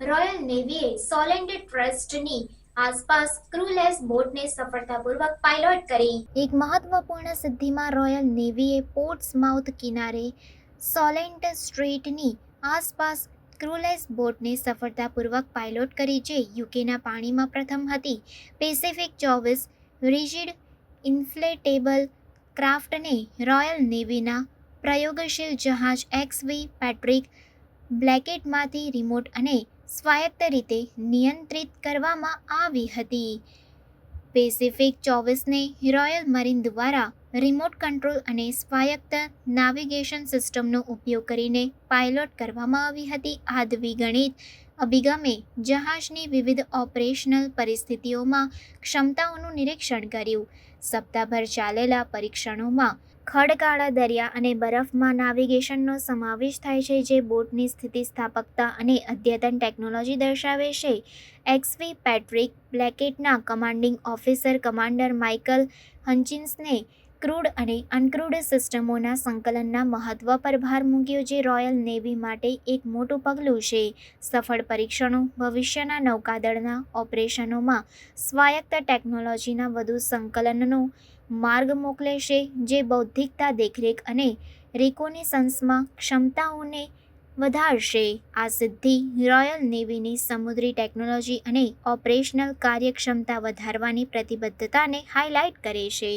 Royal નેવીએ સોલેન્ટ ટ્રસ્ટની આસપાસ ક્રૂલેસ બોટને સફળતાપૂર્વક પાયલોટ કરી। એક મહત્વપૂર્ણ સિદ્ધિમાં રોયલ નેવીએ પોર્ટ્સમાઉથ કિનારે સોલેન્ટ સ્ટ્રેટની આસપાસ ક્રૂલેસ બોટને સફળતાપૂર્વક પાયલોટ કરી, જે યુકેના પાણીમાં પ્રથમ હતી। પેસિફિક 24 રિજિડ ઇન્ફ્લેટેબલ ક્રાફ્ટને રોયલ નેવીના પ્રયોગશીલ જહાજ XV પેટ્રિક બ્લેકેટમાંથી રિમોટ અને સ્વાયત્ત રીતે નિયંત્રિત કરવામાં આવી હતી। પેસિફિક 24ને રોયલ મરીન દ્વારા રિમોટ કંટ્રોલ અને સ્વાયત્ત નેવિગેશન સિસ્ટમનો ઉપયોગ કરીને પાયલોટ કરવામાં આવી હતી। આ દ્વિગુણિત અભિગમે જહાજની વિવિધ ઓપરેશનલ પરિસ્થિતિઓમાં ક્ષમતાઓનું નિરીક્ષણ કર્યું। સપ્તાહભર ચાલેલા પરીક્ષણોમાં ખડકાળા દરિયા અને બરફમાં નેવિગેશનનો સમાવેશ થાય છે, જે બોટની સ્થિતિસ્થાપકતા અને અદ્યતન ટેકનોલોજી દર્શાવે છે। XV પેટ્રિક બ્લેકેટના કમાન્ડિંગ ઓફિસર કમાન્ડર માઇકલ હચિન્સને ક્રૂડ અને અનક્રૂડ સિસ્ટમોના સંકલનના મહત્વ પર ભાર મૂક્યો, જે રોયલ નેવી માટે એક મોટું પગલું છે। સફળ પરીક્ષણો ભવિષ્યના નૌકાદળના ઓપરેશનોમાં સ્વાયત્ત ટેકનોલોજીના વધુ સંકલનનો માર્ગ મોકલે છે, જે બૌદ્ધિકતા, દેખરેખ અને રિકોનેસન્સમાં ક્ષમતાઓને વધારશે। આ સિદ્ધિ રોયલ નેવીની સમુદ્રી ટેકનોલોજી અને ઓપરેશનલ કાર્યક્ષમતા વધારવાની પ્રતિબદ્ધતાને હાઇલાઇટ કરે છે।